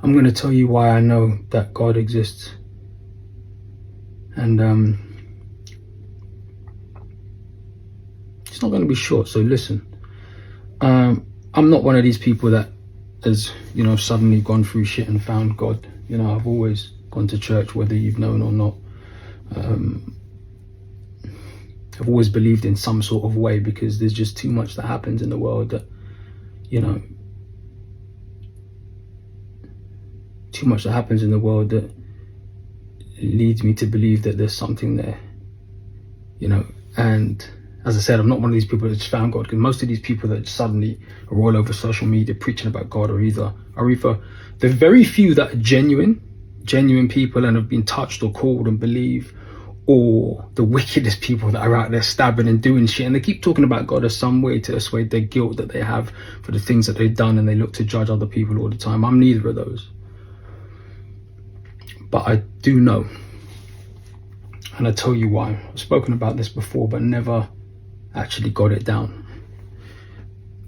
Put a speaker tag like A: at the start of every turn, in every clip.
A: I'm going to tell you why I know that God exists. And it's not going to be short, so listen. I'm not one of these people that has, suddenly gone through shit and found God. I've always gone to church, whether you've known or not. I've always believed in some sort of way, because there's just too much that happens in the world that, too much that happens in the world that leads me to believe that there's something there, and as I said, I'm not one of these people that just found God, because most of these people that suddenly are all over social media preaching about God are either the very few that are genuine people and have been touched or called and believe, or the wickedest people that are out there stabbing and doing shit, and they keep talking about God as some way to assuage their guilt that they have for the things that they've done, and they look to judge other people all the time. I'm neither of those. But I do know, and I tell you why. I've spoken about this before, but never actually got it down.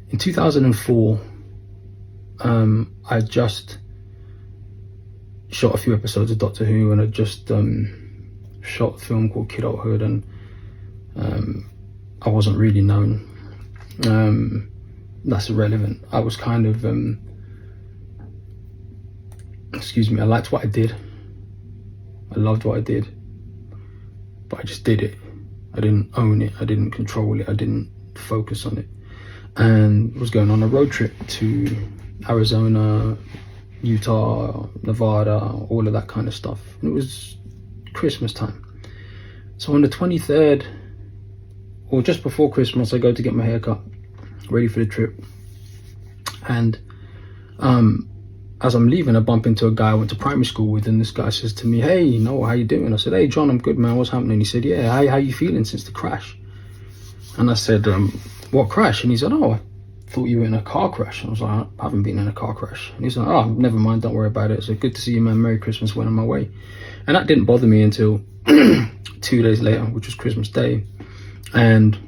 A: In 2004, I just shot a few episodes of Doctor Who, and I just shot a film called Kidulthood, and I wasn't really known. That's irrelevant. I was kind of, I liked what I did. I loved what I did, but I just did it. I didn't own it. I didn't control it. I didn't focus on it. And was going on a road trip to Arizona, Utah, Nevada, all of that kind of stuff. And it was Christmas time. So on the 23rd, or just before Christmas, I go to get my hair cut, ready for the trip. And as I'm leaving, I bump into a guy I went to primary school with, and this guy says to me, "Hey, Noel, how you doing?" I said, "Hey, John, I'm good, man. What's happening?" He said, "Yeah, how you feeling since the crash?" And I said, "What crash?" And he said, "Oh, I thought you were in a car crash." And I was like, "I haven't been in a car crash." And he's like, "Oh, never mind, don't worry about it. So good to see you, man. Merry Christmas, went on my way." And that didn't bother me until 2 days later, which was Christmas Day. And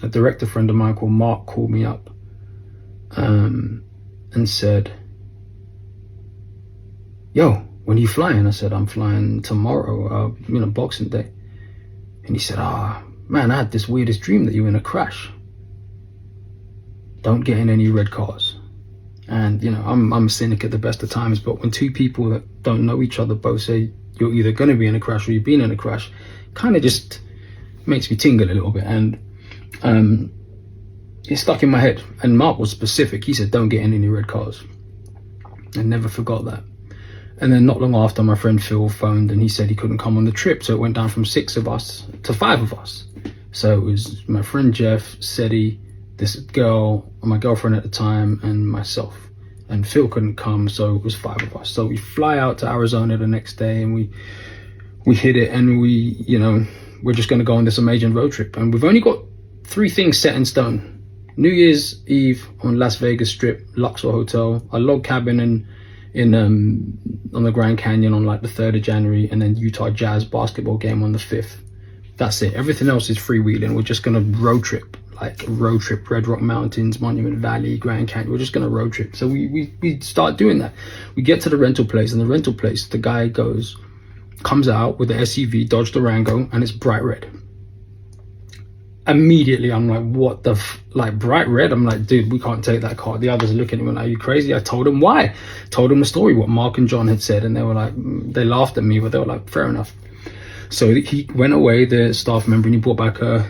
A: a director friend of mine called Mark called me up and said, "Yo, when are you flying?" I said, "I'm flying tomorrow, Boxing Day." And he said, "Man, I had this weirdest dream that you were in a crash. Don't get in any red cars." And I'm a cynic at the best of times, but when two people that don't know each other both say you're either going to be in a crash or you've been in a crash, kind of just makes me tingle a little bit. And it stuck in my head. And Mark was specific. He said, "Don't get in any red cars." I never forgot that. And then not long after, my friend Phil phoned, and he said he couldn't come on the trip, so it went down from 6 of us to 5 of us. So it was my friend Jeff, Seti, this girl, my girlfriend at the time, and myself. And Phil couldn't come, so it was 5 of us. So we fly out to Arizona the next day, and we hit it, and we're just going to go on this amazing road trip. And we've only got 3 things set in stone. New Year's Eve on Las Vegas Strip, Luxor Hotel, a log cabin on the Grand Canyon on like the 3rd of January, and then Utah Jazz basketball game on the 5th. That's it. Everything else is freewheeling. We're just gonna road trip, Red Rock Mountains, Monument Valley, Grand Canyon. We're just gonna road trip. So we start doing that. We get to the rental place, and the rental place, the guy comes out with the SUV Dodge Durango, and it's bright red. Immediately I'm like, what the bright red? I'm like, dude, we can't take that car. The others are looking at me like, are you crazy? I told them why. Told them the story, what Mark and John had said, and they were like, they laughed at me, but they were like, fair enough. So he went away, the staff member, and he brought back a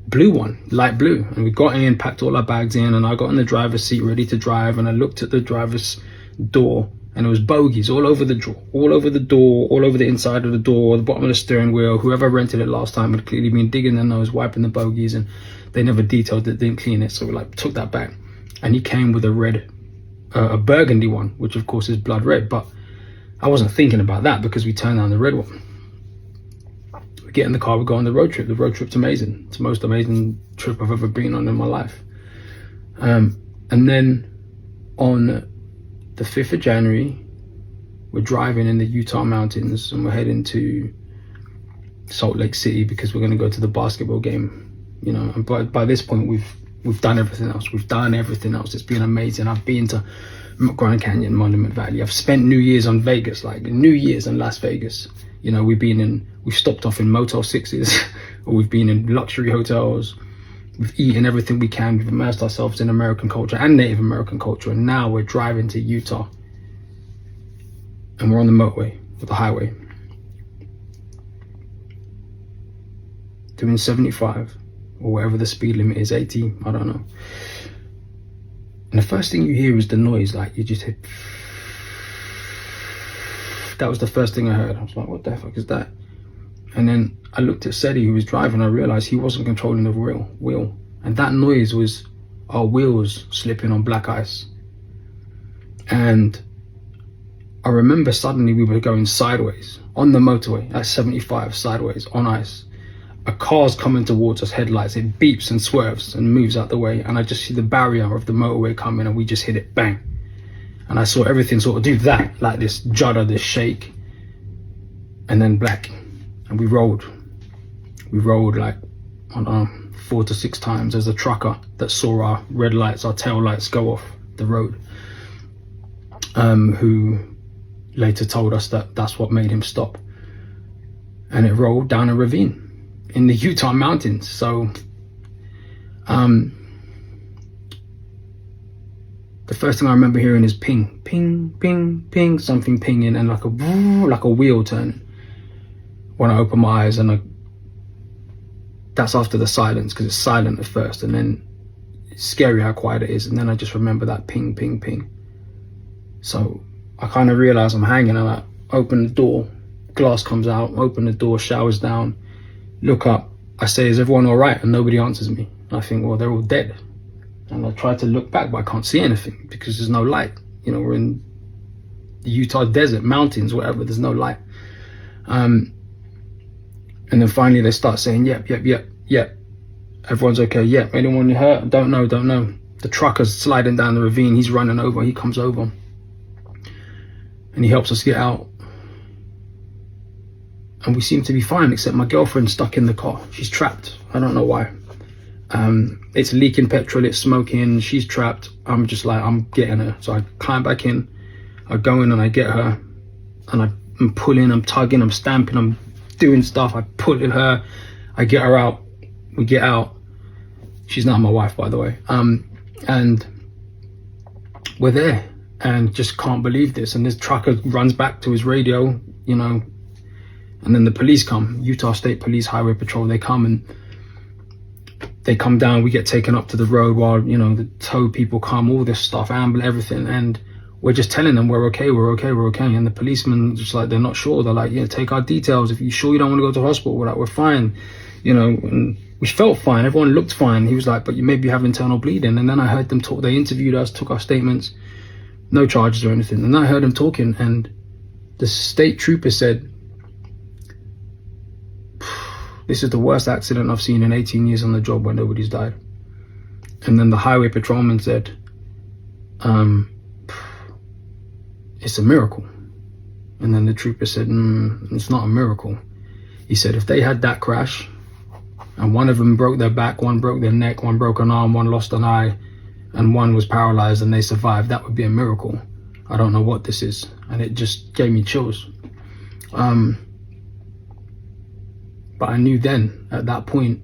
A: blue one, light blue, and we got in, packed all our bags in, and I got in the driver's seat ready to drive, and I looked at the driver's door, and it was bogeys all over the door, all over the inside of the door, the bottom of the steering wheel. Whoever rented it last time had clearly been digging their nose, wiping the bogeys, and they never detailed it, didn't clean it. So we took that back, and he came with a burgundy one, which of course is blood red, but I wasn't thinking about that because we turned down the red one. We get in the car, we go on the road trip. The road trip's amazing. It's the most amazing trip I've ever been on in my life. And then on the 5th of January, we're driving in the Utah mountains, and we're heading to Salt Lake City because we're going to go to the basketball game. And by this point, we've done everything else. We've done everything else. It's been amazing. I've been to Grand Canyon, Monument Valley. I've spent New Year's on Vegas, like New Year's in Las Vegas. You know, we've stopped off in Motel 6s, or we've been in luxury hotels. We've eaten everything we can. We've immersed ourselves in American culture and Native American culture. And now we're driving to Utah. And we're on the motorway, or the highway. Doing 75, or whatever the speed limit is, 80, I don't know. And the first thing you hear is the noise, like you just hit. That was the first thing I heard. I was like, what the fuck is that? And then I looked at Seti, who was driving. I realized he wasn't controlling the wheel. And that noise was our wheels slipping on black ice. And I remember suddenly we were going sideways on the motorway at 75, sideways on ice. A car's coming towards us, headlights. It beeps and swerves and moves out the way. And I just see the barrier of the motorway coming, and we just hit it, bang. And I saw everything sort of do that, like this judder, this shake, and then black. And we rolled like, I don't know, 4 to 6 times. There's a trucker that saw our red lights, our tail lights go off the road, who later told us that that's what made him stop. And it rolled down a ravine in the Utah mountains. So the first thing I remember hearing is ping, ping, ping, ping, something pinging, and like a wheel turning. When I open my eyes, and that's after the silence, because it's silent at first, and then it's scary how quiet it is, and then I just remember that ping, ping, ping. So I kind of realize I'm hanging, and I open the door, glass comes out, open the door, showers down, look up, I say, is everyone all right? And nobody answers me. I think, well, they're all dead. And I try to look back, but I can't see anything because there's no light. You know, we're in the Utah desert, mountains, whatever, there's no light. And then finally they start saying, yep. Everyone's okay, yep. Anyone hurt? Don't know. The trucker's sliding down the ravine, he's running over, he comes over. And he helps us get out. And we seem to be fine, except my girlfriend's stuck in the car. She's trapped. I don't know why. It's leaking petrol, it's smoking, she's trapped. I'm just like, I'm getting her. So I climb back in, I go in and I get her. And I'm pulling, I'm tugging, I'm stamping, I'm doing stuff. I pull at her, I get her out. We get out. She's not my wife, by the way. And we're there and just can't believe this. And this trucker runs back to his radio, you know, and then the police come, Utah State Police Highway Patrol, they come and they come down, we get taken up to the road while, you know, the tow people come, all this stuff, ambulance, everything. And we're just telling them we're okay. And the policemen just like, they're not sure. They're like, yeah, take our details. If you're sure you don't want to go to hospital, we're like, we're fine. You know, and we felt fine. Everyone looked fine. He was like, but you maybe have internal bleeding. And then I heard them talk. They interviewed us, took our statements, no charges or anything. And I heard them talking, and the state trooper said, this is the worst accident I've seen in 18 years on the job where nobody's died. And then the highway patrolman said, it's a miracle. And then the trooper said, it's not a miracle. He said, if they had that crash and one of them broke their back, one broke their neck, one broke an arm, one lost an eye, and one was paralyzed and they survived, that would be a miracle. I don't know what this is. And it just gave me chills. But I knew then, at that point,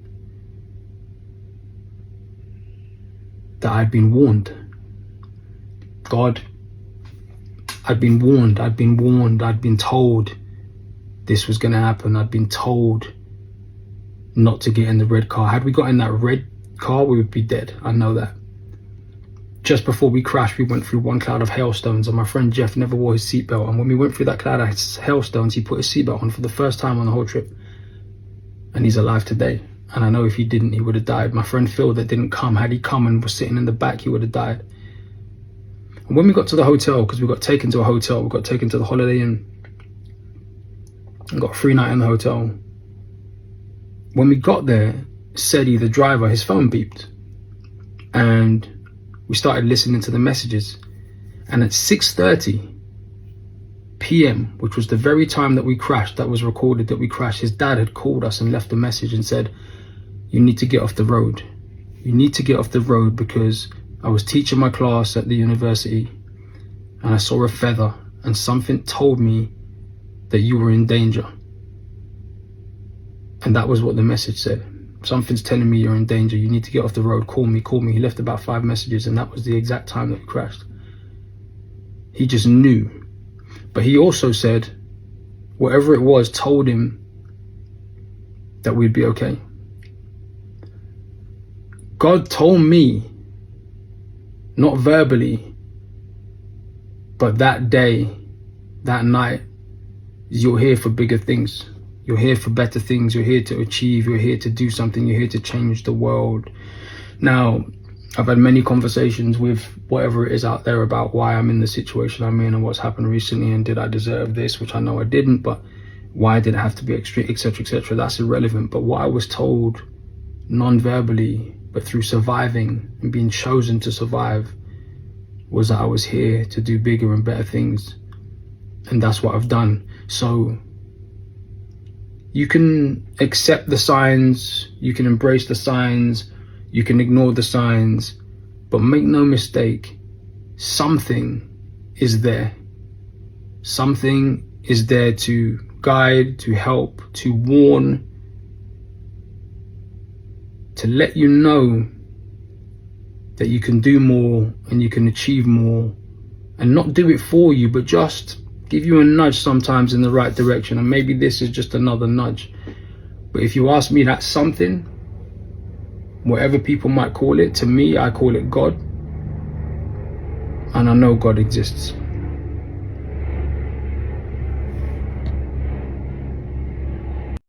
A: that I'd been warned. God, I'd been warned, I'd been told this was gonna happen. I'd been told not to get in the red car. Had we got in that red car, we would be dead. I know that. Just before we crashed, we went through one cloud of hailstones, and my friend Jeff never wore his seatbelt. And when we went through that cloud of hailstones, he put his seatbelt on for the first time on the whole trip. And he's alive today. And I know if he didn't, he would have died. My friend Phil that didn't come, had he come and was sitting in the back, he would have died. And when we got to the hotel, because we got taken to a hotel, we got taken to the Holiday Inn and got a free night in the hotel. When we got there, Sedi, the driver, his phone beeped. And we started listening to the messages. And at 6:30 p.m., which was the very time that we crashed, that was recorded that we crashed, his dad had called us and left a message and said, you need to get off the road. You need to get off the road because I was teaching my class at the university and I saw a feather, and something told me that you were in danger. And that was what the message said. Something's telling me you're in danger. You need to get off the road. Call me, call me. He left about 5 messages, and that was the exact time that we crashed. He just knew. But he also said, whatever it was told him that we'd be okay. God told me, not verbally, but that day, that night, you're here for bigger things. You're here for better things. You're here to achieve. You're here to do something. You're here to change the world. Now, I've had many conversations with whatever it is out there about why I'm in the situation I'm in and what's happened recently, and did I deserve this, which I know I didn't, but why did it have to be extreme, etc., etc. That's irrelevant. But what I was told non-verbally, but through surviving and being chosen to survive, was that I was here to do bigger and better things. And that's what I've done. So you can accept the signs, you can embrace the signs, you can ignore the signs, but make no mistake, something is there. Something is there to guide, to help, to warn, to let you know that you can do more and you can achieve more, and not do it for you, but just give you a nudge sometimes in the right direction. And maybe this is just another nudge. But if you ask me, that's something, whatever people might call it, to me, I call it God. And I know God exists.